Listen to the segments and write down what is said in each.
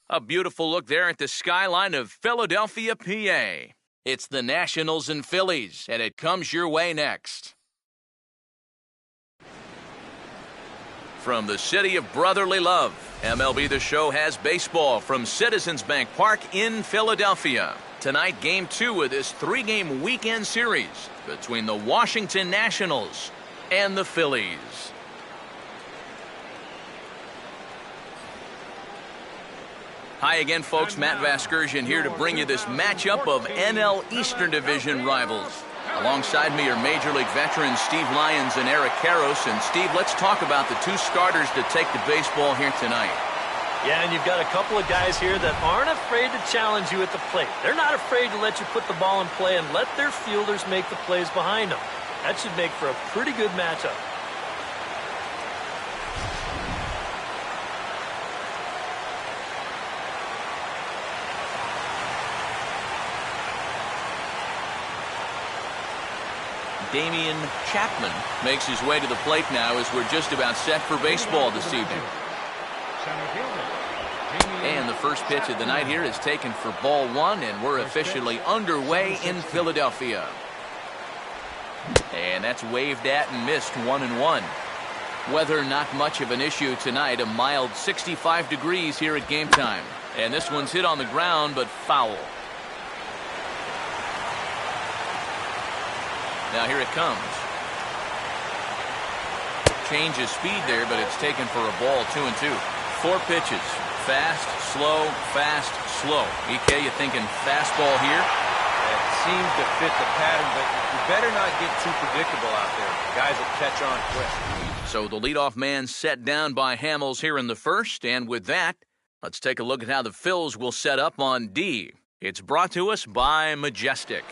A beautiful look there at the skyline of Philadelphia, PA. It's the Nationals and Phillies, and it comes your way next. From the city of brotherly love, MLB The Show has baseball from Citizens Bank Park in Philadelphia. Tonight, Game 2 of this 3-game weekend series between the Washington Nationals and the Phillies. Hi again, folks. Matt Vasgersian here to bring you this matchup of NL Eastern Division rivals. Alongside me are Major League veterans Steve Lyons and Eric Karros. And Steve, let's talk about the two starters to take the baseball here tonight. Yeah, and you've got a couple of guys here that aren't afraid to challenge you at the plate. They're not afraid to let you put the ball in play and let their fielders make the plays behind them. That should make for a pretty good matchup. Damian Chapman makes his way to the plate now as we're just about set for baseball this evening. And the first pitch of the night here is taken for ball one, and we're officially underway in Philadelphia. And that's waved at and missed, 1-1. Weather not much of an issue tonight, a mild 65 degrees here at game time. And this one's hit on the ground, but foul. Now here it comes. Change of speed there, but it's taken for a ball, 2-2. 4 pitches. Fast, slow, fast, slow. EK, you thinking fastball here? It seems to fit the pattern, but you better not get too predictable out there. Guys will catch on quick. So the leadoff man set down by Hamels here in the first, and with that, let's take a look at how the Phils will set up on D. It's brought to us by Majestic.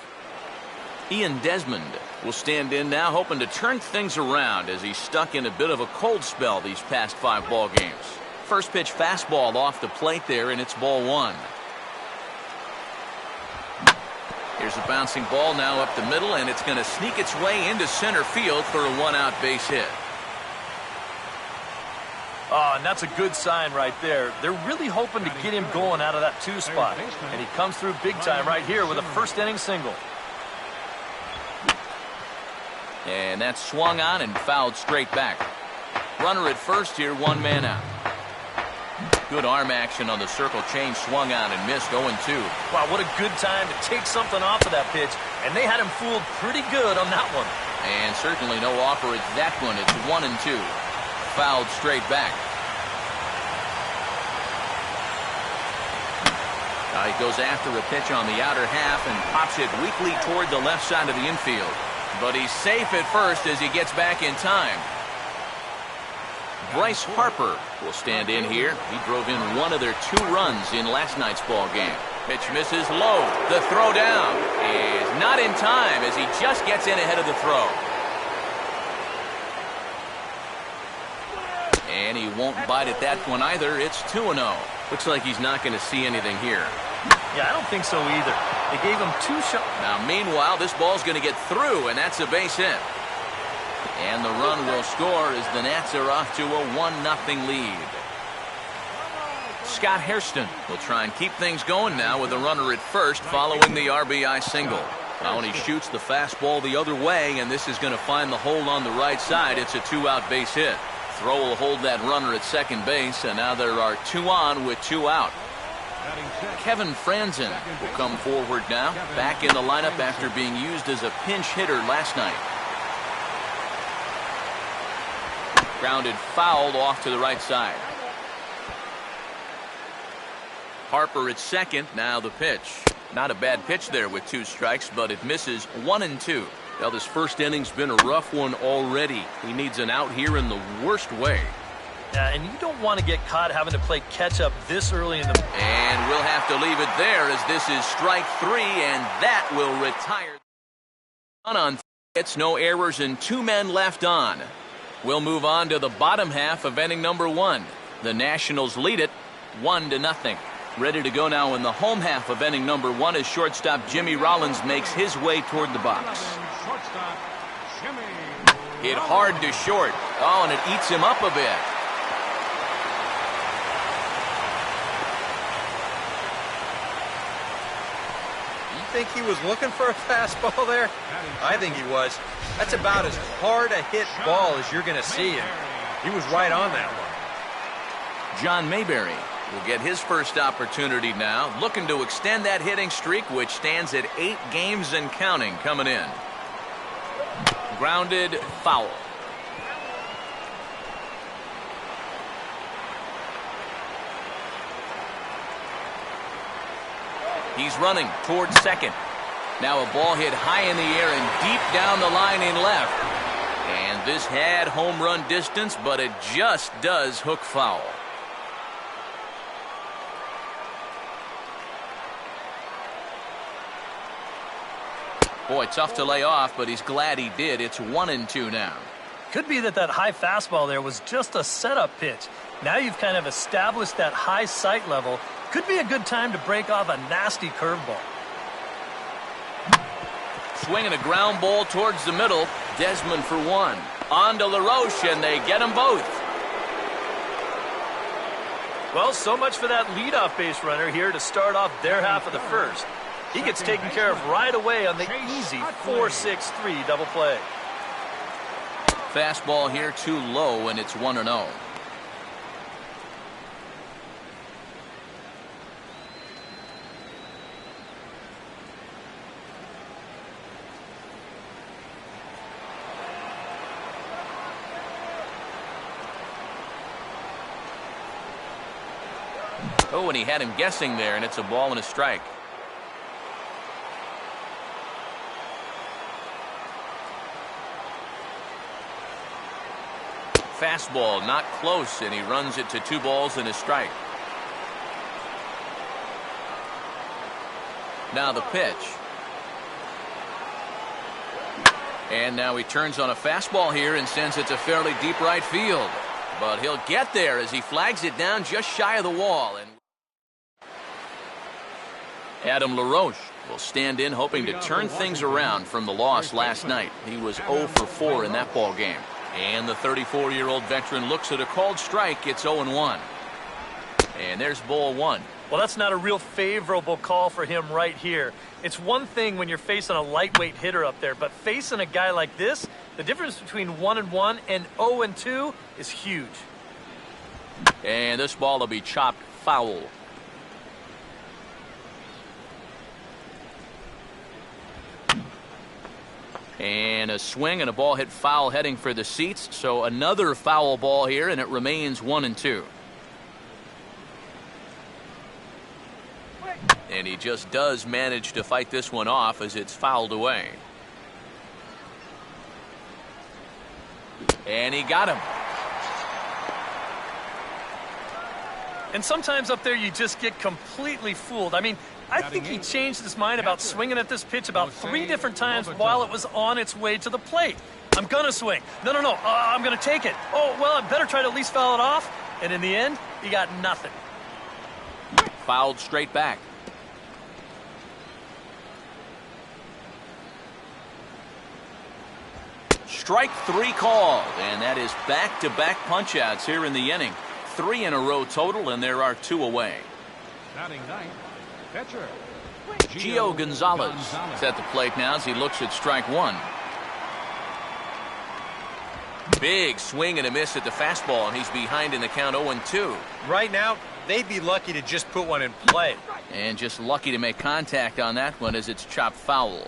Ian Desmond will stand in now, hoping to turn things around as he's stuck in a bit of a cold spell these past 5 ball games. First pitch fastball off the plate there, and it's ball 1. Here's a bouncing ball now up the middle, and it's going to sneak its way into center field for a 1-out base hit. Oh, and that's a good sign right there. They're really hoping to get him going out of that 2 spot. And he comes through big time right here with a first inning single. And that's swung on and fouled straight back. Runner at first here, 1 man out. Good arm action on the circle change, swung on and missed, 0-2. Wow, what a good time to take something off of that pitch. And they had him fooled pretty good on that one. And certainly no offer at that one. It's 1-2. Fouled straight back. He goes after a pitch on the outer half and pops it weakly toward the left side of the infield. But he's safe at first as he gets back in time. Bryce Harper will stand in here. He drove in one of their 2 runs in last night's ball game. Pitch misses low. The throw down is not in time as he just gets in ahead of the throw. And he won't bite at that one either. It's 2-0. Looks like he's not going to see anything here. Yeah, I don't think so either. They gave him 2 shots. Now, meanwhile, this ball's going to get through, and that's a base hit. And the run will score as the Nats are off to a 1-0 lead. Scott Hairston will try and keep things going now with a runner at first following the RBI single. Now, when he shoots the fastball the other way, and this is going to find the hole on the right side, it's a 2-out base hit. Throw will hold that runner at second base, and now there are 2 on with 2 out. Kevin Franzen will come forward now, back in the lineup after being used as a pinch hitter last night. Grounded fouled off to the right side. Harper at second, now the pitch. Not a bad pitch there with 2 strikes, but it misses, 1-2. Well, this first inning's been a rough one already. He needs an out here in the worst way. Yeah, and you don't want to get caught having to play catch-up this early in the... And we'll have to leave it there as this is strike 3, and that will retire. On hits, no errors, and 2 men left on. We'll move on to the bottom half of inning number 1. The Nationals lead it 1-0. Ready to go now in the home half of inning number 1 as shortstop Jimmy Rollins makes his way toward the box. Hit hard to short. Oh, and it eats him up a bit. think he was looking for a fastball there? I think he was. That's about as hard a hit ball as you're going to see, and he was right on that one. John Mayberry will get his first opportunity now, looking to extend that hitting streak, which stands at 8 games and counting coming in. Grounded, foul. He's running towards second. Now a ball hit high in the air and deep down the line in left. And this had home run distance, but it just does hook foul. Boy, tough to lay off, but he's glad he did. It's 1-2 now. Could be that high fastball there was just a setup pitch. Now you've kind of established that high sight level. Could be a good time to break off a nasty curveball. Swinging a ground ball towards the middle. Desmond for one. On to LaRoche, and they get them both. Well, so much for that leadoff base runner here to start off their half of the first. He gets taken care of right away on the easy 4-6-3 double play. Fastball here too low, and it's 1-0. Oh, and he had him guessing there, and it's a ball and a strike. Fastball not close, and he runs it to 2 balls and a strike. Now the pitch. And now he turns on a fastball here and sends it to fairly deep right field. But he'll get there as he flags it down just shy of the wall. And Adam LaRoche will stand in, hoping to turn things around from the loss last night. He was 0 for 4 in that ball game. And the 34-year-old veteran looks at a called strike. It's 0-1. And there's ball 1. Well, that's not a real favorable call for him right here. It's one thing when you're facing a lightweight hitter up there, but facing a guy like this, the difference between 1-1 and 0-2 is huge. And this ball will be chopped foul. And a swing and a ball hit foul heading for the seats. So another foul ball here, and it remains 1-2. And he just does manage to fight this one off as it's fouled away. And he got him. And sometimes up there you just get completely fooled. I mean, I think he changed his mind about swinging at this pitch about 3 different times while it was on its way to the plate. I'm going to swing. No. I'm going to take it. Oh, well, I better try to at least foul it off. And in the end, he got nothing. Fouled straight back. Strike 3 called, and that is back-to-back punch-outs here in the inning. 3 in a row total, and there are 2 away. Batting ninth, catcher Gio Gonzalez is at the plate now as he looks at strike 1. Big swing and a miss at the fastball, and he's behind in the count 0-2. Right now, they'd be lucky to just put one in play. And just lucky to make contact on that one as it's chopped foul.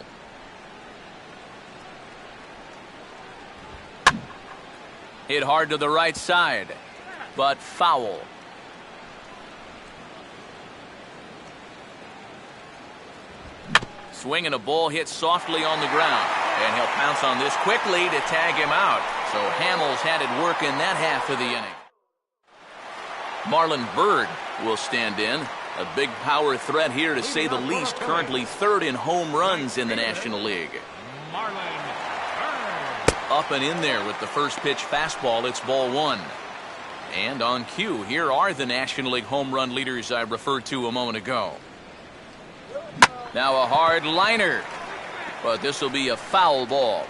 Hit hard to the right side, but foul. Swing and a ball hit softly on the ground. And he'll pounce on this quickly to tag him out. So Hamels had it work in that half of the inning. Marlon Byrd will stand in. A big power threat here, to say the least. Currently 3rd in home runs in the National League. Up and in there with the first pitch fastball. It's ball 1. And on cue, here are the National League home run leaders I referred to a moment ago. Now a hard liner, but this will be a foul ball.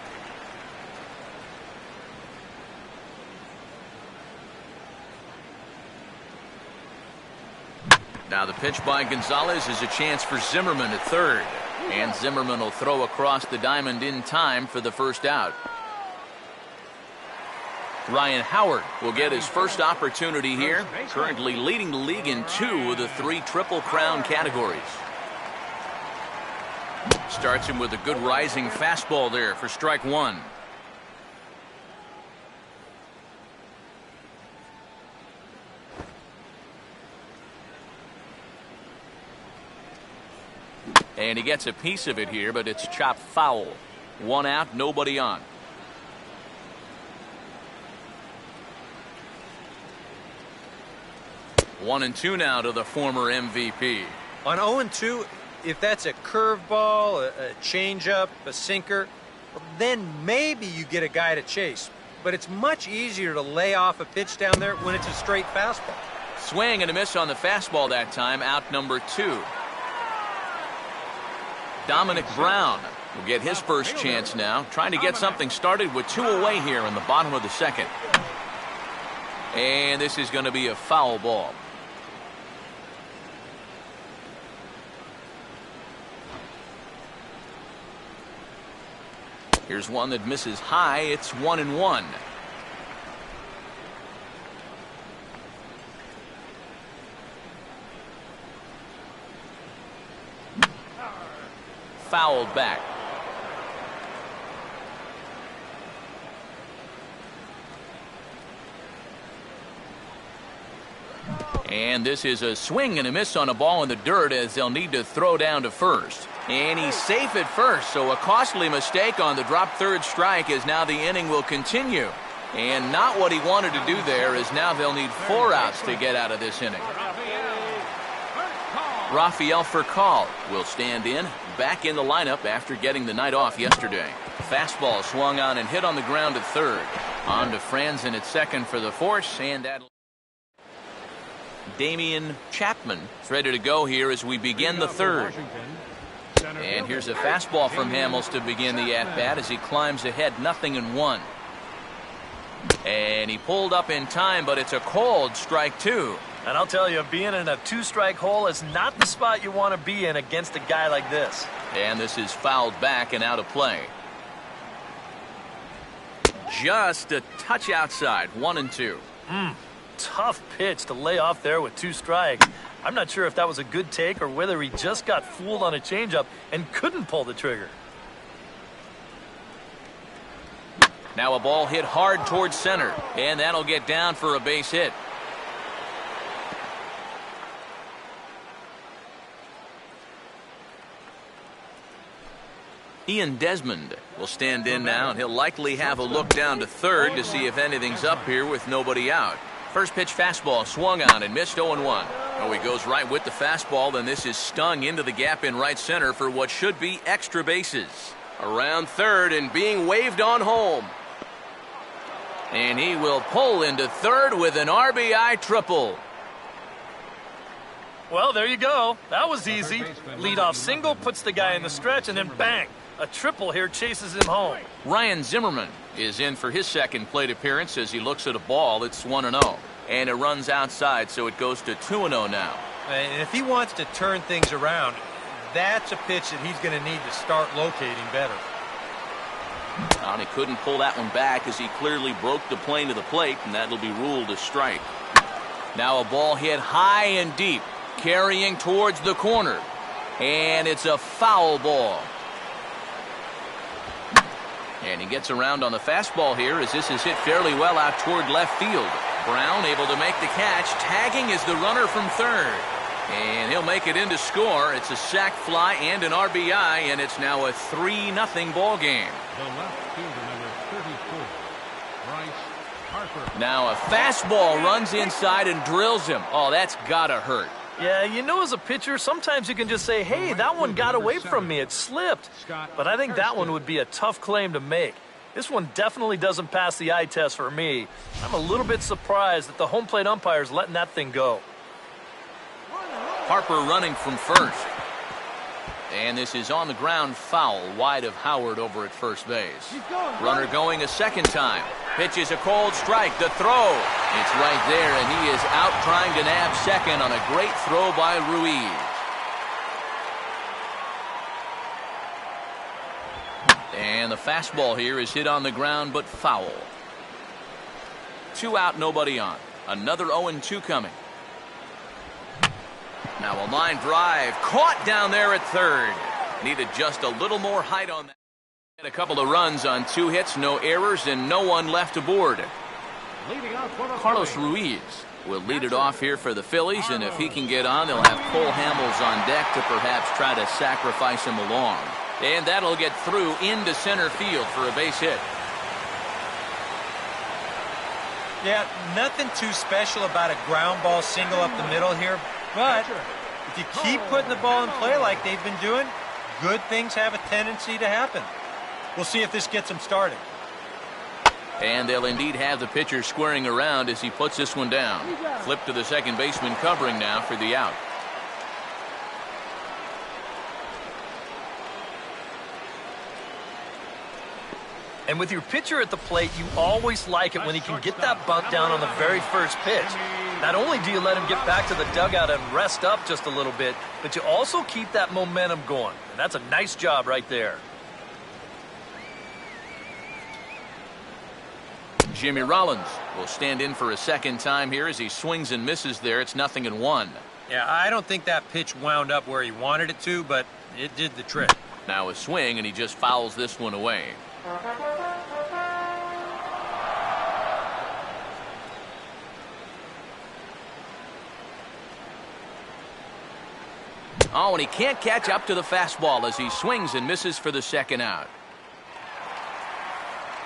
Now the pitch by Gonzalez is a chance for Zimmerman at 3rd. And Zimmerman will throw across the diamond in time for the first out. Ryan Howard will get his first opportunity here, currently leading the league in 2 of the 3 Triple Crown categories. Starts him with a good rising fastball there for strike 1. And he gets a piece of it here, but it's chopped foul. 1 out, nobody on. One and two now to the former MVP. On 0-2, if that's a curveball, a changeup, a sinker, well, then maybe you get a guy to chase. But it's much easier to lay off a pitch down there when it's a straight fastball. Swing and a miss on the fastball that time, out number 2. Dominic Brown will get his first chance now, trying to get something started with 2 away here in the bottom of the second. And this is going to be a foul ball. Here's one that misses high. It's 1-1. Fouled back. And this is a swing and a miss on a ball in the dirt as they'll need to throw down to first. And he's safe at first, so a costly mistake on the drop third strike as now the inning will continue. And not what he wanted to do there, as now they'll need 4 outs to get out of this inning. Rafael Furcal will stand in, back in the lineup after getting the night off yesterday. Fastball swung on and hit on the ground at third. On to Franzen at second for the force, and that. Damian Chapman is ready to go here as we begin the third. And here's a fastball from Hamels to begin the at-bat as he climbs ahead 0-1. And he pulled up in time, but it's a cold strike 2. And I'll tell you, being in a 2-strike hole is not the spot you want to be in against a guy like this. And this is fouled back and out of play. Just a touch outside, 1-2. Tough pitch to lay off there with 2 strikes. I'm not sure if that was a good take or whether he just got fooled on a changeup and couldn't pull the trigger. Now a ball hit hard towards center, and that'll get down for a base hit. Ian Desmond will stand in now, and he'll likely have a look down to third to see if anything's up here with nobody out. First pitch fastball swung on and missed 0-1. Oh, he goes right with the fastball, then this is stung into the gap in right center for what should be extra bases. Around third and being waved on home. And he will pull into third with an RBI triple. Well, there you go. That was easy. Leadoff single puts the guy in the stretch, and then bang, a triple here chases him home. Ryan Zimmerman is in for his second plate appearance as he looks at a ball. It's 1-0. And it runs outside, so it goes to 2-0 now. And if he wants to turn things around, that's a pitch that he's going to need to start locating better. And he couldn't pull that one back as he clearly broke the plane to the plate, and that'll be ruled a strike. Now a ball hit high and deep, carrying towards the corner. And it's a foul ball. And he gets around on the fastball here as this is hit fairly well out toward left field. Brown able to make the catch. Tagging is the runner from third. And he'll make it in to score. It's a sac fly and an RBI, and it's now a 3-0 ball game. The left fielder, number 34, Bryce Harper. Now a fastball runs inside and drills him. Oh, that's gotta hurt. Yeah, you know, as a pitcher, sometimes you can just say, hey, that one got away from me. It slipped. But I think that one would be a tough claim to make. This one definitely doesn't pass the eye test for me. I'm a little bit surprised that the home plate umpire's letting that thing go. Harper running from first. And this is on the ground foul, wide of Howard over at first base. Runner going a second time. Pitches a cold strike. The throw. It's right there, and he is out trying to nab second on a great throw by Ruiz. And the fastball here is hit on the ground, but foul. 2 out, nobody on. Another 0-2 coming. Now a line drive. Caught down there at third. Needed just a little more height on that. A couple of runs on 2 hits, no errors, and no one left aboard. Carlos Ruiz will lead it off here for the Phillies, and if he can get on, they'll have Cole Hamels on deck to perhaps try to sacrifice him along. And that'll get through into center field for a base hit. Yeah, nothing too special about a ground ball single up the middle here, but if you keep putting the ball in play like they've been doing, good things have a tendency to happen. We'll see if this gets him started. And they'll indeed have the pitcher squaring around as he puts this one down. Flip to the second baseman covering now for the out. And with your pitcher at the plate, you always like it when he can get that bunt down on the very first pitch. Not only do you let him get back to the dugout and rest up just a little bit, but you also keep that momentum going. And that's a nice job right there. Jimmy Rollins will stand in for a second time here as he swings and misses there. It's 0-1. Yeah, I don't think that pitch wound up where he wanted it to, but it did the trick. Now a swing, and he just fouls this one away. Oh, and he can't catch up to the fastball as he swings and misses for the second out.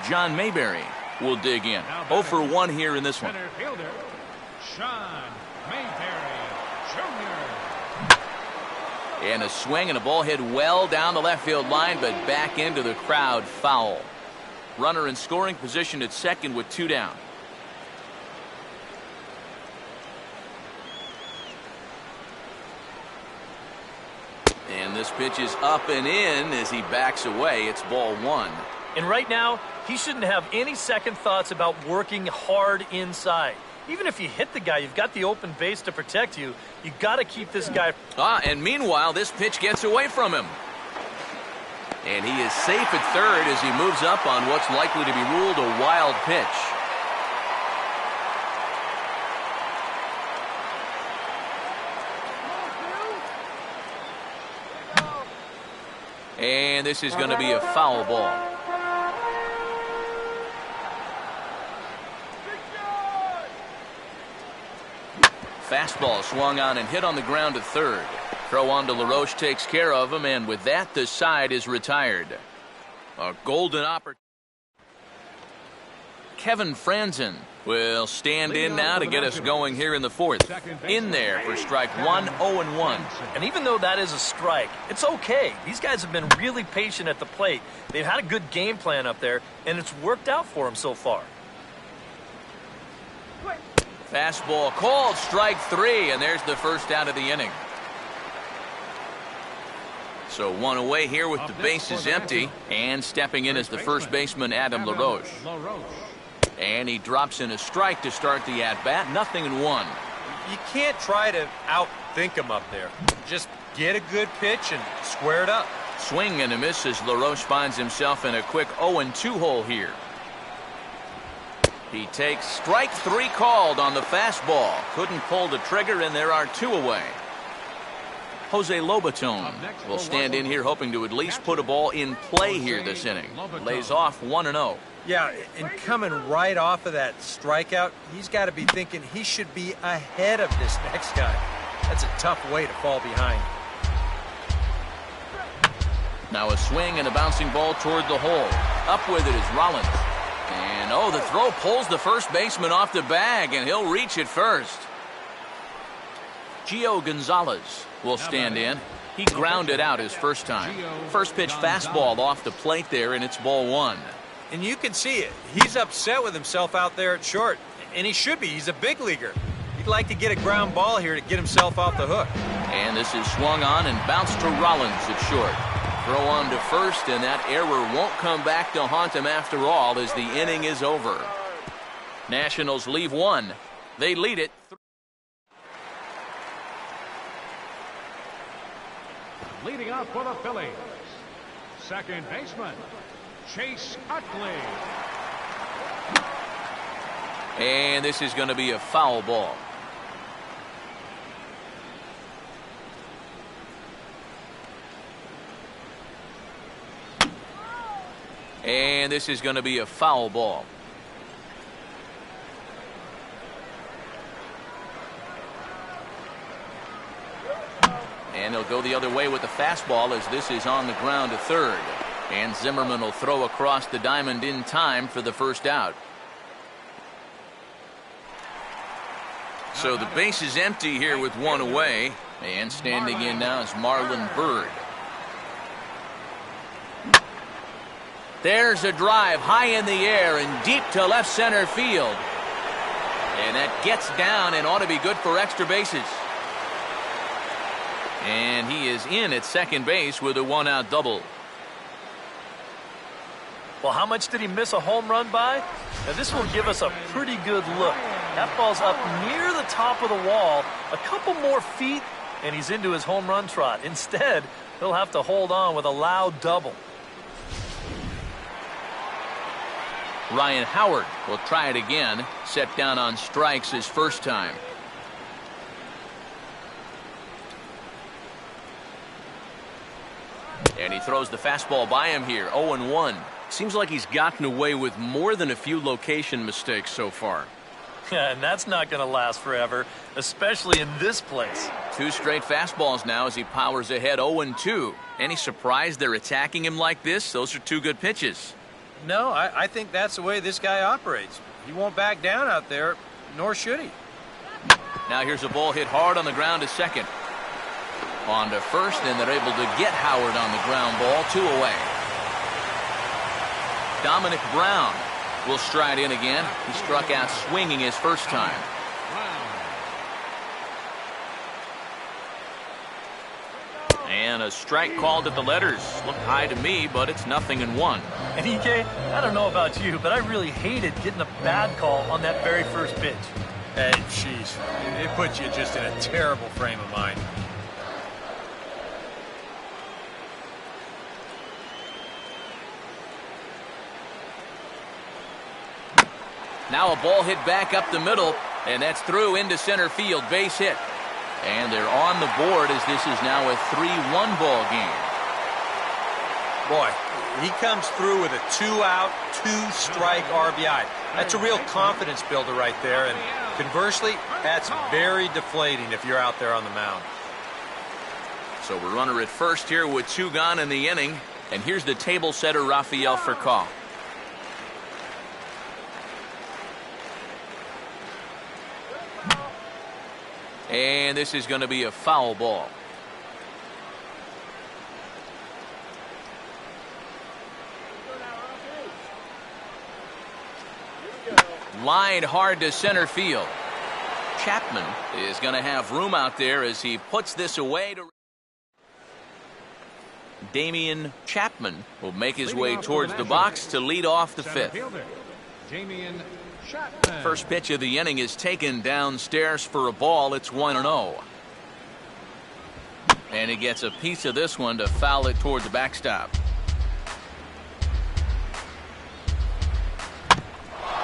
John Mayberry will dig in. 0 for 1 here in this one. Center fielder, Sean Mayberry Jr. And a swing and a ball hit well down the left field line, but back into the crowd, foul. Runner in scoring position at second with 2 down. And this pitch is up and in as he backs away. It's ball 1. And right now, he shouldn't have any second thoughts about working hard inside. Even if you hit the guy, you've got the open base to protect you. You got to keep this guy. And meanwhile, this pitch gets away from him. And he is safe at third as he moves up on what's likely to be ruled a wild pitch. And this is going to be a foul ball. Fastball swung on and hit on the ground at third. Throw on to LaRoche takes care of him, and with that, the side is retired. A golden opportunity. Kevin Franzen will stand in now to get us going here in the fourth. In there for strike 1, 0-1. And even though that is a strike, it's okay. These guys have been really patient at the plate. They've had a good game plan up there, and it's worked out for them so far. Fastball called, strike 3, and there's the first out of the inning. So 1 away here with the bases empty, and stepping in as the first baseman, Adam LaRoche. And he drops in a strike to start the at-bat, 0-1. You can't try to outthink him up there. Just get a good pitch and square it up. Swing and a miss as LaRoche finds himself in a quick 0-2 hole here. He takes strike 3 called on the fastball. Couldn't pull the trigger, and there are 2 away. Jose Lobaton will stand in here hoping to at least put a ball in play here this inning. Lays off 1-0. Yeah, and coming right off of that strikeout, he's got to be thinking he should be ahead of this next guy. That's a tough way to fall behind. Now a swing and a bouncing ball toward the hole. Up with it is Rollins. And oh, the throw pulls the first baseman off the bag, and he'll reach it first. Gio Gonzalez will stand in. He grounded out his first time. First pitch fastball off the plate there, and it's ball 1. And you can see it. He's upset with himself out there at short. And he should be. He's a big leaguer. He'd like to get a ground ball here to get himself off the hook. And this is swung on and bounced to Rollins at short. Throw on to first, and that error won't come back to haunt him after all as the inning is over. Nationals leave 1. They lead it. Leading up for the Phillies, second baseman, Chase Utley. And this is going to be a foul ball. And this is going to be a foul ball. And he'll go the other way with the fastball as this is on the ground to third. And Zimmerman will throw across the diamond in time for the first out. So the base is empty here with one away. And standing in now is Marlon Byrd. There's a drive high in the air and deep to left center field. And that gets down and ought to be good for extra bases. And he is in at second base with a one-out double. Well, how much did he miss a home run by? Now, this will give us a pretty good look. That ball's up near the top of the wall, a couple more feet, and he's into his home run trot. Instead, he'll have to hold on with a loud double. Ryan Howard will try it again, set down on strikes his first time. And he throws the fastball by him here, 0-1. Seems like he's gotten away with more than a few location mistakes so far. Yeah, and that's not going to last forever, especially in this place. 2 straight fastballs now as he powers ahead 0-2. Any surprise they're attacking him like this? Those are 2 good pitches. No, I think that's the way this guy operates. He won't back down out there, nor should he. Now here's a ball hit hard on the ground to second. On to first, and they're able to get Howard on the ground ball, 2 away. Dominic Brown will stride in again. He struck out swinging his first time. And a strike called at the letters. Looked high to me, but it's 0-1. And EK, I don't know about you, but I really hated getting a bad call on that very first pitch. Hey, jeez, it puts you just in a terrible frame of mind. Now a ball hit back up the middle, and that's through into center field, base hit. And they're on the board as this is now a 3-1 ball game. Boy, he comes through with a 2-out, 2-strike RBI. That's a real confidence builder right there, and conversely, that's very deflating if you're out there on the mound. So we're runner at first here with 2 gone in the inning, and here's the table setter Rafael Furcal. And this is going to be a foul ball. Lined hard to center field. Chapman is going to have room out there as he puts this away. Damian Chapman will make his way towards the box to lead off the 5th. First pitch of the inning is taken downstairs for a ball. It's 1-0. And he gets a piece of this one to foul it toward the backstop.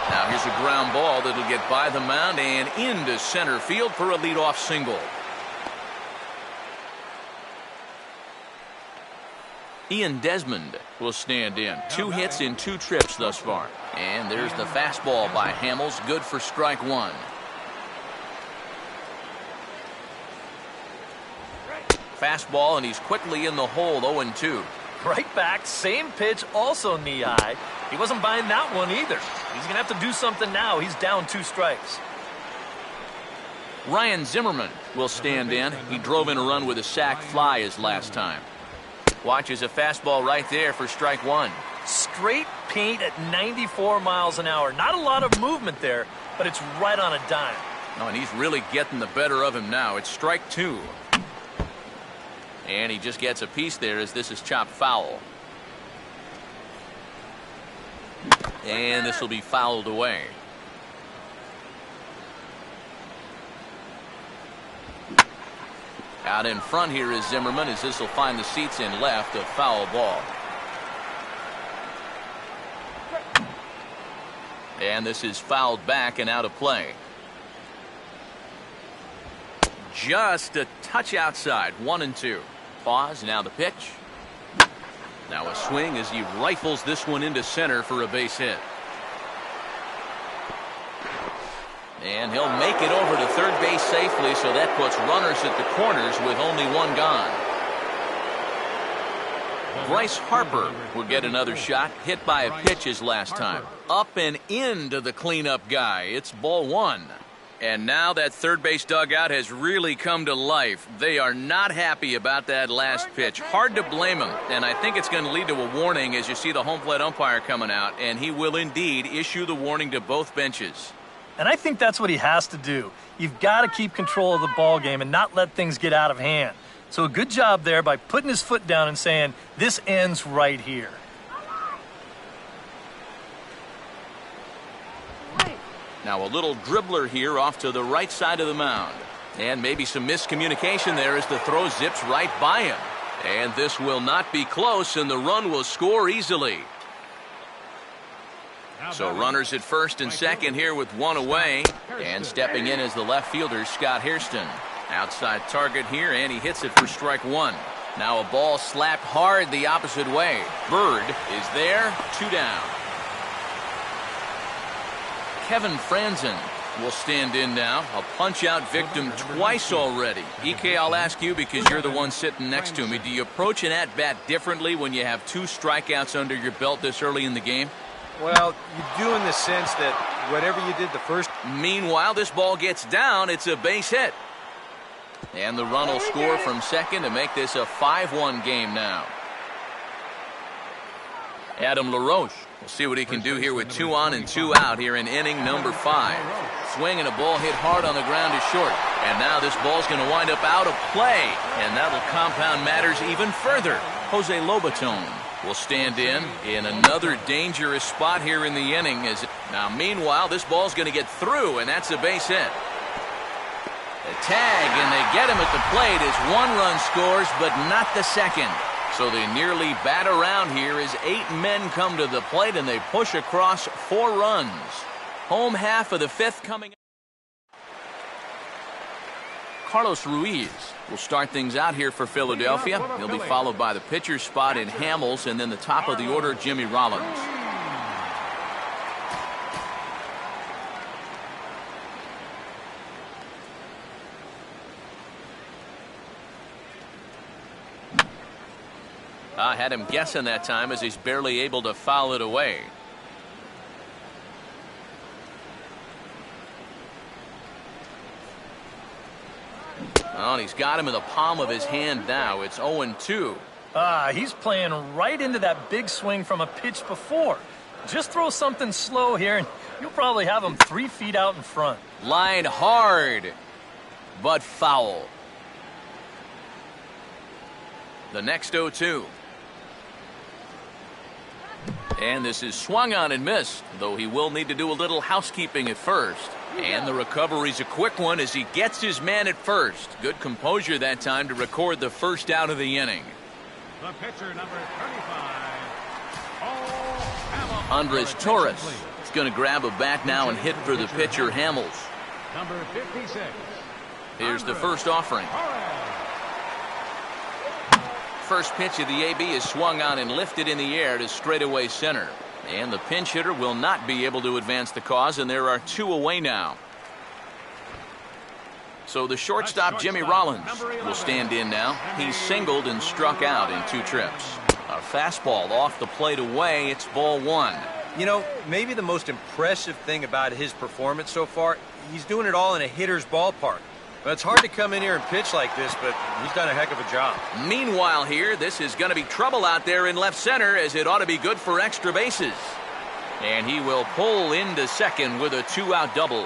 Now here's a ground ball that'll get by the mound and into center field for a leadoff single. Ian Desmond will stand in. 2 hits in 2 trips thus far. And there's the fastball by Hamels, good for strike 1. Fastball, and he's quickly in the hole, 0-2. Right back, same pitch, also knee high. He wasn't buying that one either. He's going to have to do something now. He's down 2 strikes. Ryan Zimmerman will stand in. He drove in a run with a sac fly his last time. Watches a fastball right there for strike 1. Straight paint at 94 miles an hour. Not a lot of movement there, but it's right on a dime. Oh, and he's really getting the better of him now. It's strike 2. And he just gets a piece there as this is chopped foul. And this will be fouled away. Out in front here is Zimmerman as this will find the seats in left, a foul ball. And this is fouled back and out of play. Just a touch outside. 1-2. Pause. Now the pitch. Now a swing as he rifles this one into center for a base hit. And he'll make it over to third base safely, so that puts runners at the corners with only one gone. Bryce Harper will get another shot, hit by a pitch his last time. Up and into the cleanup guy. It's ball one. And now that third base dugout has really come to life. They are not happy about that last pitch. Hard to blame them. And I think it's going to lead to a warning as you see the home plate umpire coming out. And he will indeed issue the warning to both benches. And I think that's what he has to do. You've got to keep control of the ball game and not let things get out of hand. So a good job there by putting his foot down and saying, this ends right here. Now a little dribbler here off to the right side of the mound. And maybe some miscommunication there as the throw zips right by him. And this will not be close, and the run will score easily. So runners at first and second here with one away. And stepping in is the left fielder, Scott Hairston. Outside target here, and he hits it for strike one. Now a ball slapped hard the opposite way. Bird is there, 2 down. Kevin Franzen will stand in now. A punch-out victim twice already. EK, I'll ask you because you're the one sitting next to me. Do you approach an at-bat differently when you have 2 strikeouts under your belt this early in the game? Well, you do in the sense that whatever you did the first. Meanwhile, this ball gets down. It's a base hit. And the run will score from second to make this a 5-1 game now. Adam LaRoche will see what he can do here with 2 on and 2 out here in inning number 5. Swing and a ball hit hard on the ground is short. And now this ball's going to wind up out of play. And that'll compound matters even further. Jose Lobaton will stand in another dangerous spot here in the inning. Now, meanwhile, this ball's going to get through, and that's a base hit. The tag, and they get him at the plate as 1 run scores, but not the second. So they nearly bat around here as 8 men come to the plate, and they push across 4 runs. Home half of the 5th coming up. Carlos Ruiz will start things out here for Philadelphia. He'll be followed by the pitcher's spot in Hamels, and then the top of the order, Jimmy Rollins. I had him guessing that time as he's barely able to foul it away. Oh, and he's got him in the palm of his hand now. It's 0-2. He's playing right into that big swing from a pitch before. Just throw something slow here, and you'll probably have him 3 feet out in front. Line hard, but foul. The next 0-2. And this is swung on and missed, though he will need to do a little housekeeping at first. And the recovery's a quick one as he gets his man at first. Good composure that time to record the first out of the inning. The pitcher, number 35. Andres Torres is going to grab a bat now and hit for the pitcher, Hamels. Number 56. Here's the first offering. First pitch of the AB is swung on and lifted in the air to straightaway center. And the pinch hitter will not be able to advance the cause, and there are 2 away now. So the shortstop, Jimmy Rollins, will stand in now. He's singled and struck out in 2 trips. A fastball off the plate away. It's ball 1. You know, maybe the most impressive thing about his performance so far, he's doing it all in a hitter's ballpark. But it's hard to come in here and pitch like this, but he's done a heck of a job. Meanwhile here, this is going to be trouble out there in left center, as it ought to be good for extra bases. And he will pull into second with a 2-out double.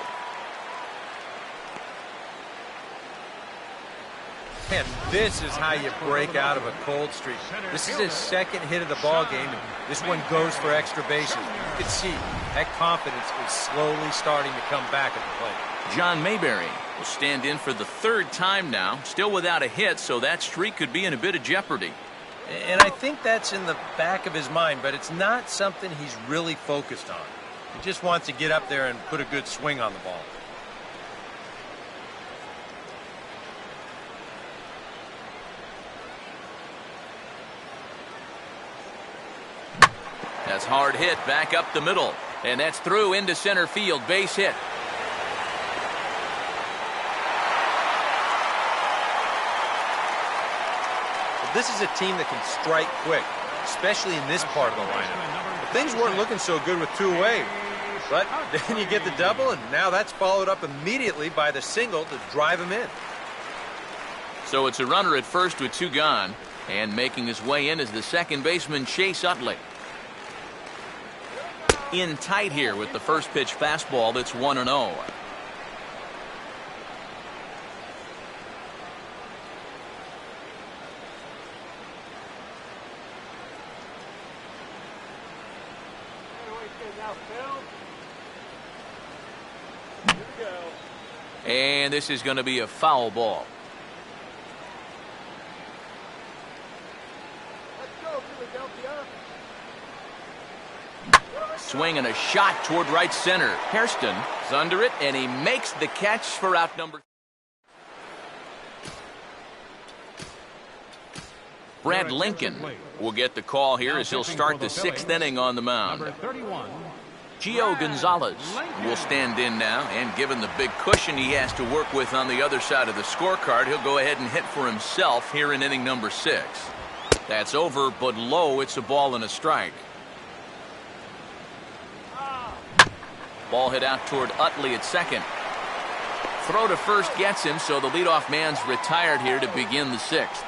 And this is how you break out of a cold streak. This is his 2nd hit of the ball game, and this one goes for extra bases. You can see that confidence is slowly starting to come back at the plate. John Mayberry will stand in for the 3rd time now, still without a hit, so that streak could be in a bit of jeopardy. And I think that's in the back of his mind, but it's not something he's really focused on. He just wants to get up there and put a good swing on the ball. That's hard hit back up the middle. And that's through into center field. Base hit. This is a team that can strike quick, especially in this part of the lineup. But things weren't looking so good with two away. But then you get the double, and now that's followed up immediately by the single to drive him in. So it's a runner at first with two gone. And making his way in is the second baseman, Chase Utley. In tight here with the first pitch fastball that's 1-0. And this is going to be a foul ball. Swing and a shot toward right center. Hairston is under it, and he makes the catch for out number. Brad Lincoln will get the call here as he'll start the sixth inning on the mound. Gio Gonzalez will stand in now, and given the big cushion he has to work with on the other side of the scorecard, he'll go ahead and hit for himself here in inning number 6. That's over, but low. It's a ball and a strike. Ball hit out toward Utley at second. Throw to first gets him, so the leadoff man's retired here to begin the 6th.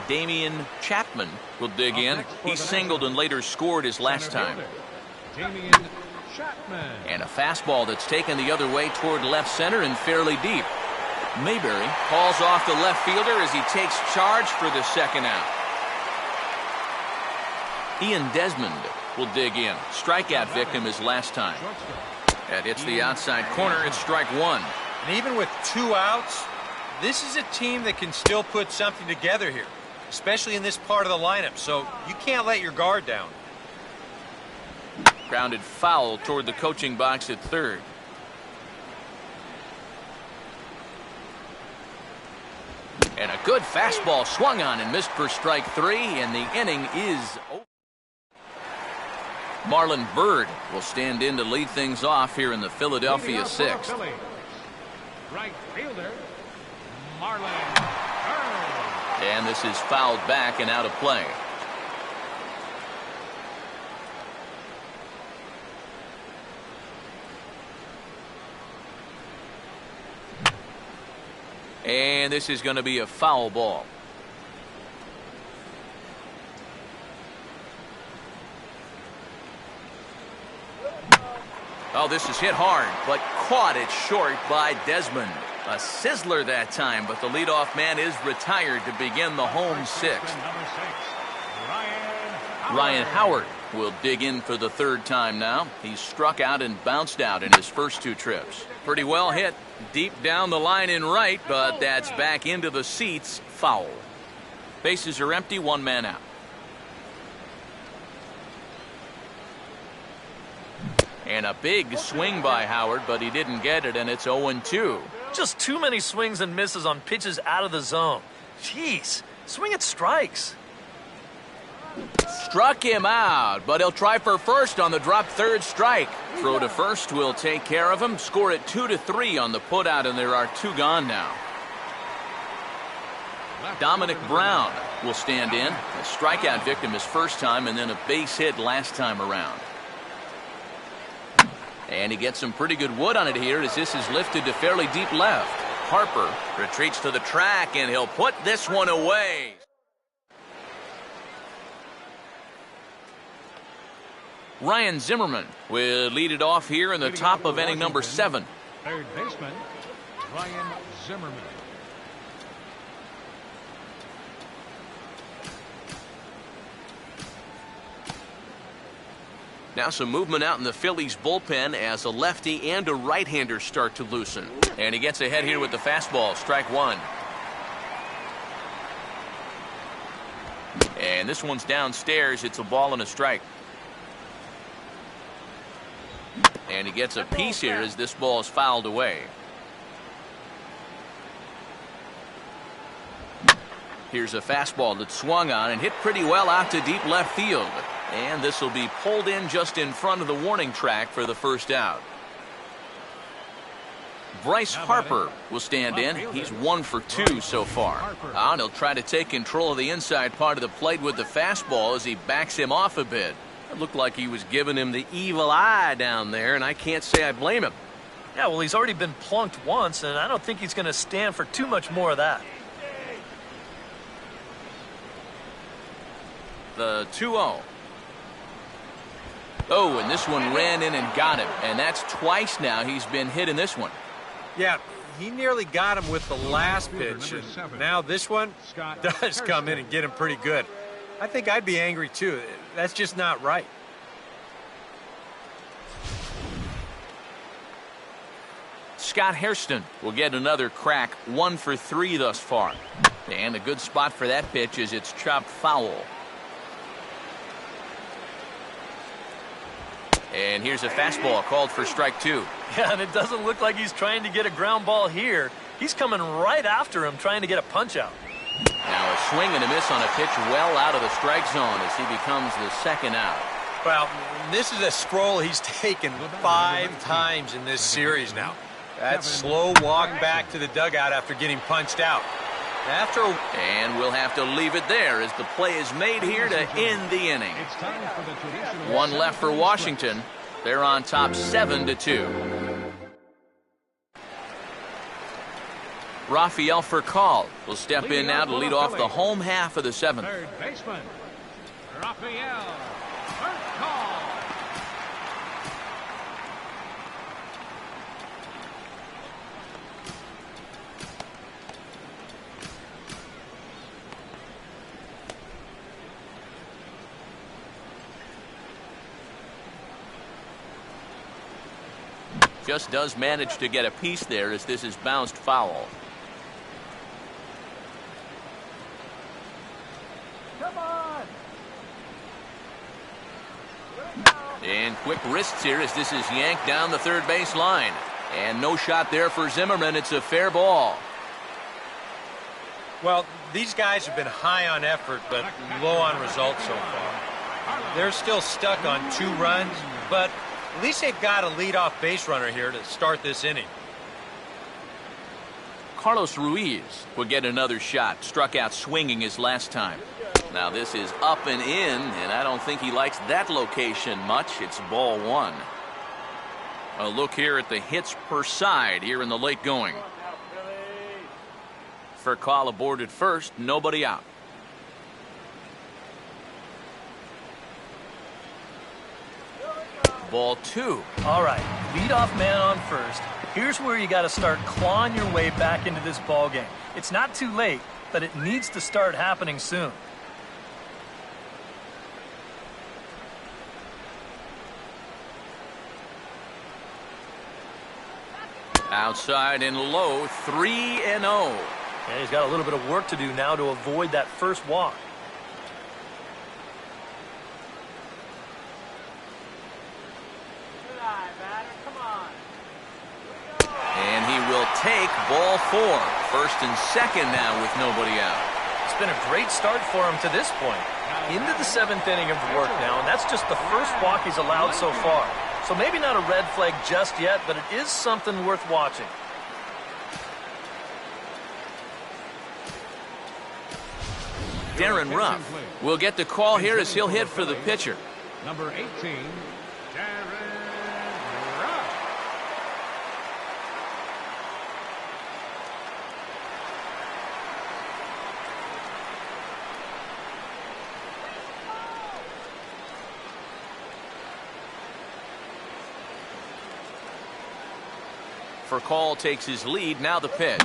Damian Chapman will dig in. He singled and later scored his last time. And a fastball that's taken the other way toward left center and fairly deep. Mayberry calls off the left fielder as he takes charge for the second out. Ian Desmond will dig in. Strikeout victim his last time. That hits the outside corner. It's strike one. And even with 2 outs, this is a team that can still put something together here, especially in this part of the lineup, so you can't let your guard down. Grounded foul toward the coaching box at third. And a good fastball swung on and missed for strike 3, and the inning is over. Marlon Byrd will stand in to lead things off here in the Philadelphia 6th. Right fielder, Marlon Byrd. And this is fouled back and out of play. And this is going to be a foul ball. Oh, this is hit hard, but caught it short by Desmond. A sizzler that time, but the leadoff man is retired to begin the home 6th. Ryan Howard will dig in for the 3rd time now. He's struck out and bounced out in his first 2 trips. Pretty well hit deep down the line in right, but that's back into the seats. Foul. Bases are empty, 1 man out. And a big swing by Howard, but he didn't get it, and it's 0-2. Just too many swings and misses on pitches out of the zone. Jeez, swing at strikes. Struck him out, but he'll try for first on the drop 3rd strike. Throw to first will take care of him. Score it 2-3 on the putout, and there are 2 gone now. Dominic Brown will stand in. A strikeout victim his first time, and then a base hit last time around. And he gets some pretty good wood on it here as this is lifted to fairly deep left. Harper retreats to the track, and he'll put this one away. Ryan Zimmerman will lead it off here in the top of inning number 7. Third baseman, Ryan Zimmerman. Now some movement out in the Phillies bullpen as a lefty and a right-hander start to loosen. And he gets ahead here with the fastball. Strike 1. And this one's downstairs. It's a ball and a strike. And he gets a piece here as this ball is fouled away. Here's a fastball that swung on and hit pretty well out to deep left field. And this will be pulled in just in front of the warning track for the first out. Bryce Harper will stand in. He's 1 for 2 so far. And he'll try to take control of the inside part of the plate with the fastball as he backs him off a bit. It looked like he was giving him the evil eye down there, and I can't say I blame him. Yeah, well, he's already been plunked once, and I don't think he's going to stand for too much more of that. The 2-0. Oh, and this one ran in and got him. And that's twice now he's been hit in this one. Yeah, he nearly got him with the last pitch. And now this one does come in and get him pretty good. I think I'd be angry too. That's just not right. Scott Hairston will get another crack, 1 for 3 thus far. And a good spot for that pitch is it's chopped foul. And here's a fastball called for strike 2. Yeah, and it doesn't look like he's trying to get a ground ball here. He's coming right after him, trying to get a punch out. Now a swing and a miss on a pitch well out of the strike zone as he becomes the second out. Well, this is a stroll he's taken 5 times in this series now. That slow walk back to the dugout after getting punched out. And we'll have to leave it there as the play is made here to end the inning. 1 left for Washington. They're on top 7-2. Rafael Furcal will step in now to lead off the home half of the 7th. Third baseman, Rafael Furcal. Just does manage to get a piece there as this is bounced foul. Come on. And quick wrists here as this is yanked down the third base line. And no shot there for Zimmerman. It's a fair ball. Well, these guys have been high on effort, but low on results so far. They're still stuck on 2 runs, but at least they've got a leadoff base runner here to start this inning. Carlos Ruiz will get another shot. Struck out swinging his last time. Now this is up and in, and I don't think he likes that location much. It's ball 1. A look here at the hits per side here in the late going. Furcal aboard at first, nobody out. Ball 2. All right, leadoff man on first. Here's where you got to start clawing your way back into this ball game. It's not too late, but it needs to start happening soon. Outside and low, 3-0. Yeah, he's got a little bit of work to do now to avoid that first walk. And he will take ball 4. First and second now with nobody out. It's been a great start for him to this point. Into the 7th inning of work now, and that's just the first walk he's allowed so far. So maybe not a red flag just yet, but it is something worth watching. Darren Ruff will get the call here as he'll hit for the pitcher. Number 18, Darren Ruff. Furcal takes his lead. Now the pitch.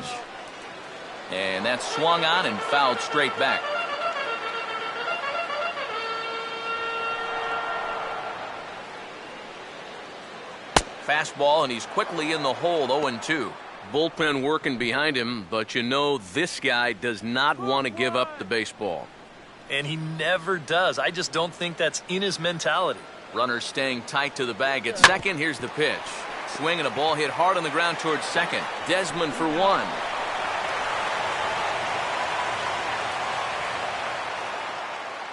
And that's swung on and fouled straight back. Fastball, and he's quickly in the hole, 0-2. Bullpen working behind him, but you know this guy does not want to give up the baseball. And he never does. I just don't think that's in his mentality. Runner staying tight to the bag at second. Here's the pitch. Swing and a ball hit hard on the ground towards second. Desmond for one.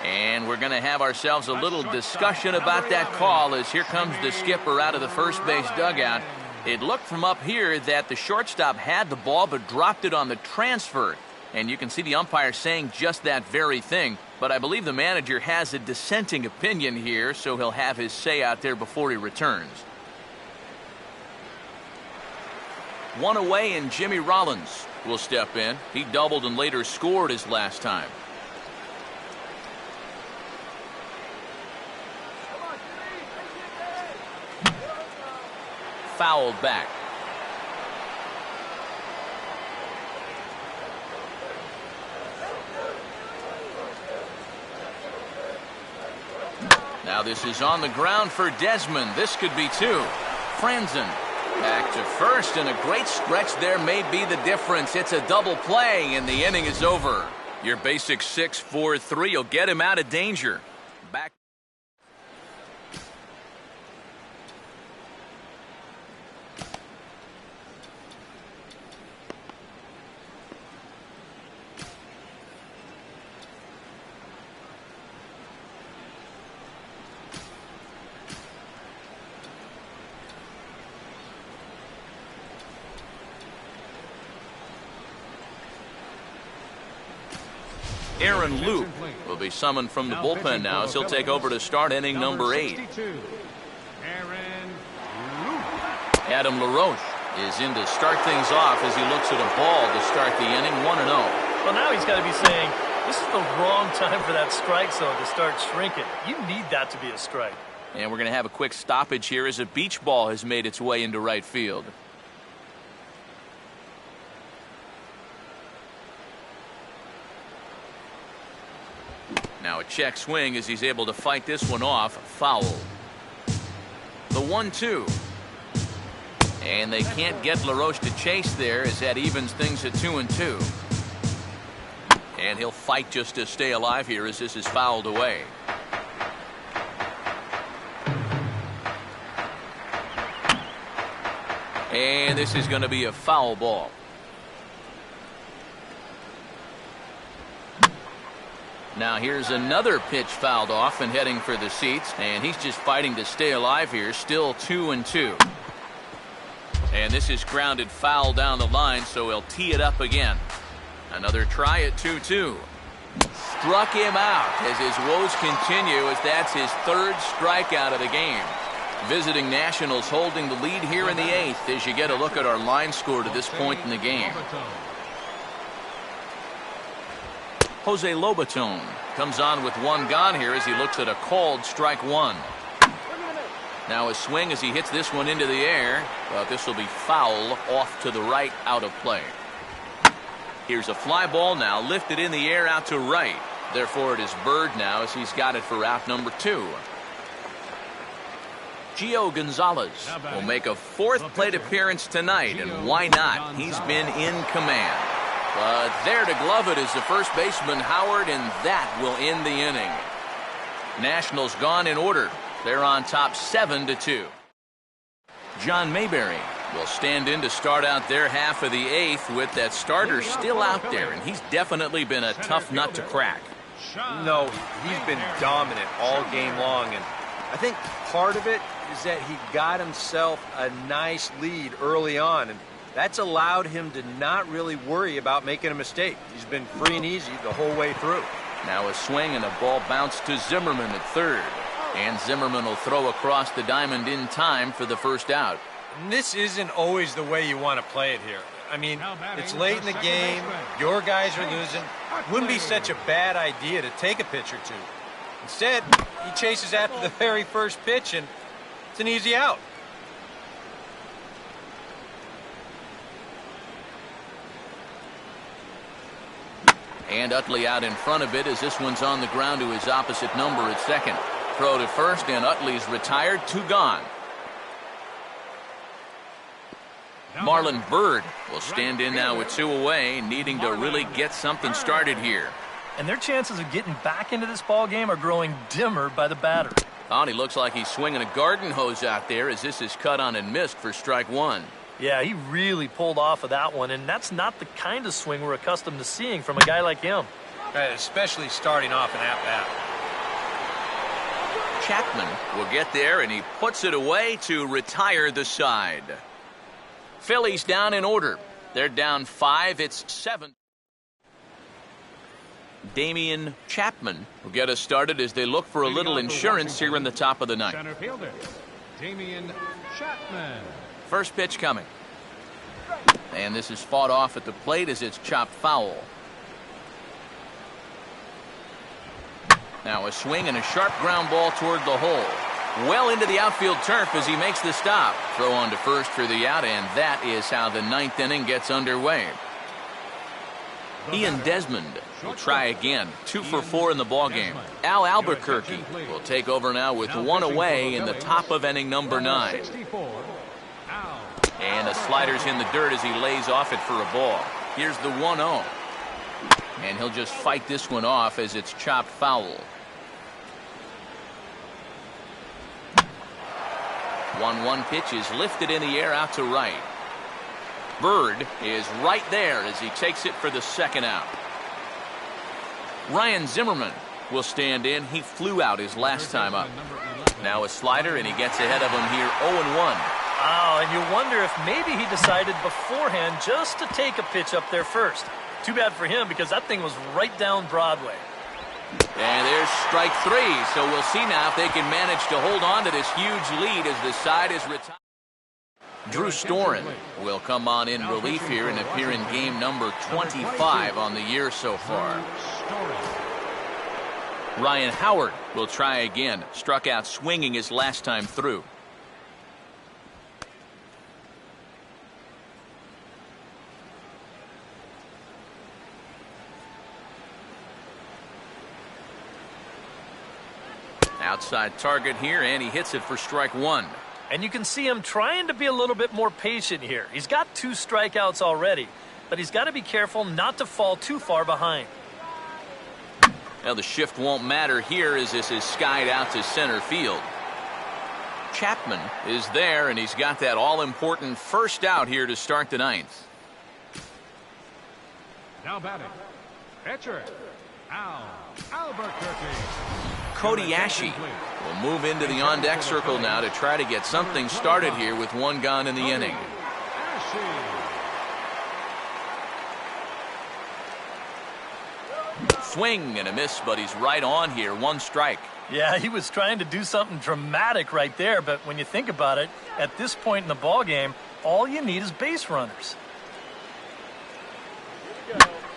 And we're going to have ourselves a little discussion about that call as here comes the skipper out of the first base dugout. It looked from up here that the shortstop had the ball but dropped it on the transfer. And you can see the umpire saying just that very thing. But I believe the manager has a dissenting opinion here, so he'll have his say out there before he returns. One away, and Jimmy Rollins will step in. He doubled and later scored his last time. Fouled back. Now this is on the ground for Desmond. This could be two. Franzen back to first, and a great stretch there may be the difference. It's a double play, and the inning is over. Your basic 6-4-3 will get him out of danger. Back. Aaron Luke will be summoned from the bullpen now as he'll take over to start inning number 8. Adam LaRoche is in to start things off as he looks at a ball to start the inning, 1-0. Well, now he's got to be saying, this is the wrong time for that strike zone to start shrinking. You need that to be a strike. And we're going to have a quick stoppage here as a beach ball has made its way into right field. Now a check swing as he's able to fight this one off. Foul. The 1-2. And they can't get LaRoche to chase there as that evens things at 2-2. And he'll fight just to stay alive here as this is fouled away. And this is going to be a foul ball. Now here's another pitch fouled off and heading for the seats, and he's just fighting to stay alive here. Still 2-2. And this is grounded foul down the line, so he'll tee it up again. Another try at 2-2. Struck him out as his woes continue as that's his third strikeout of the game. Visiting Nationals holding the lead here in the 8th as you get a look at our line score to this point in the game. Jose Lobaton comes on with one gone here as he looks at a called strike one. Now a swing as he hits this one into the air, but this will be foul off to the right, out of play. Here's a fly ball now lifted in the air out to right. Therefore it is Bird now as he's got it for out number 2. Gio Gonzalez will make a 4th plate appearance tonight, and why not? He's been in command. But there to glove it is the first baseman Howard, and that will end the inning. Nationals gone in order. They're on top 7-2. John Mayberry will stand in to start out their half of the 8th with that starter still out there, and he's definitely been a tough nut to crack. No, he's been dominant all game long, and I think part of it is that he got himself a nice lead early on, and that's allowed him to not really worry about making a mistake. He's been free and easy the whole way through. Now a swing and a ball bounced to Zimmerman at third. And Zimmerman will throw across the diamond in time for the first out. And this isn't always the way you want to play it here. I mean, it's late in the game. Your guys are losing. Wouldn't be such a bad idea to take a pitch or two. Instead, he chases after the very first pitch, and it's an easy out. And Utley out in front of it as this one's on the ground to his opposite number at second. Throw to first, and Utley's retired. 2 gone. Marlon Byrd will stand in now with 2 away, needing to really get something started here. And their chances of getting back into this ball game are growing dimmer by the batter. Oh, and he looks like he's swinging a garden hose out there as this is cut on and missed for strike one. Yeah, he really pulled off of that one, and that's not the kind of swing we're accustomed to seeing from a guy like him. Especially starting off an at-bat. Chapman will get there, and he puts it away to retire the side. Phillies down in order. They're down 5. It's 7. Damian Chapman will get us started as they look for a little insurance here in the top of the ninth. Center fielder, Damian Chapman. First pitch coming. And this is fought off at the plate as it's chopped foul. Now a swing and a sharp ground ball toward the hole. Well into the outfield turf as he makes the stop. Throw on to first for the out, and that is how the ninth inning gets underway. Ian Desmond will try again. 2 for 4 in the ballgame. Al Albuquerque will take over now with one away in the top of inning number 9. And the slider's in the dirt as he lays off it for a ball. Here's the 1-0. And he'll just fight this one off as it's chopped foul. 1-1 pitch is lifted in the air out to right. Bird is right there as he takes it for the second out. Ryan Zimmerman will stand in. He flew out his last time up. Now a slider, and he gets ahead of him here 0-1. Oh, and you wonder if maybe he decided beforehand just to take a pitch up there first. Too bad for him because that thing was right down Broadway. And there's strike 3, so we'll see now if they can manage to hold on to this huge lead as the side is retired. Drew Storen will come on in relief here and appear in game number 25 on the year so far. Ryan Howard will try again. Struck out swinging his last time through. Outside target here, and he hits it for strike 1. And you can see him trying to be a little bit more patient here. He's got 2 strikeouts already, but he's got to be careful not to fall too far behind. Now the shift won't matter here as this is skied out to center field. Chapman is there, and he's got that all-important first out here to start the ninth. Now batting, pitcher, Al Albuquerque. Cody Ashe will move into the on-deck circle now to try to get something started here with 1 gone in the inning. Swing and a miss, but he's right on here. 1 strike. Yeah, he was trying to do something dramatic right there, but when you think about it, at this point in the ball game, all you need is base runners.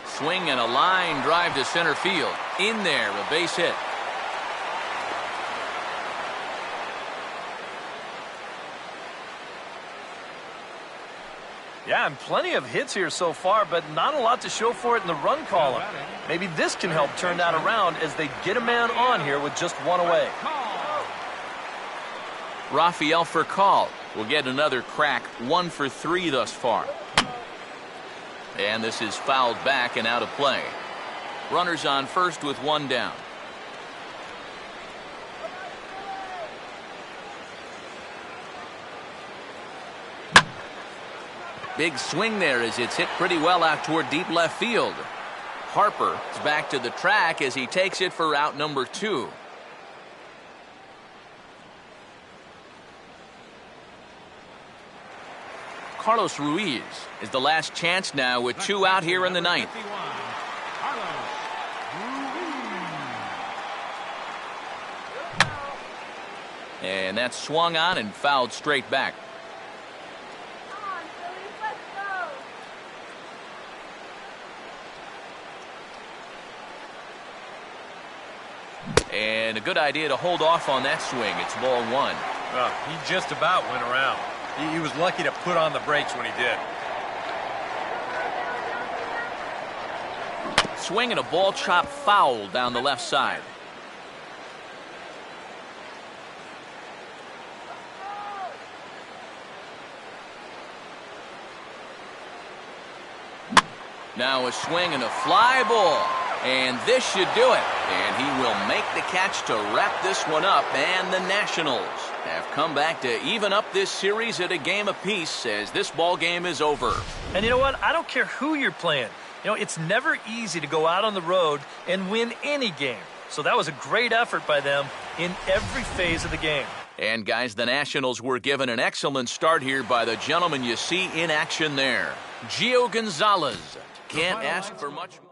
Swing and a line drive to center field. In there, a base hit. Yeah, and plenty of hits here so far, but not a lot to show for it in the run column. Maybe this can help turn that around as they get a man on here with just 1 away. Rafael Furcal will get another crack. 1 for 3 thus far. And this is fouled back and out of play. Runners on first with 1 down. Big swing there as it's hit pretty well out toward deep left field. Harper is back to the track as he takes it for out number 2. Carlos Ruiz is the last chance now with 2 out here in the ninth. And that's swung on and fouled straight back. And a good idea to hold off on that swing. It's ball 1. He just about went around. He was lucky to put on the brakes when he did. Swing and a ball chopped foul down the left side. Now a swing and a fly ball. And this should do it. And he will make the catch to wrap this one up, and the Nationals have come back to even up this series at a game apiece as this ball game is over. And you know what? I don't care who you're playing. You know, it's never easy to go out on the road and win any game. So that was a great effort by them in every phase of the game. And guys, the Nationals were given an excellent start here by the gentleman you see in action there, Gio Gonzalez. Can't ask for much more.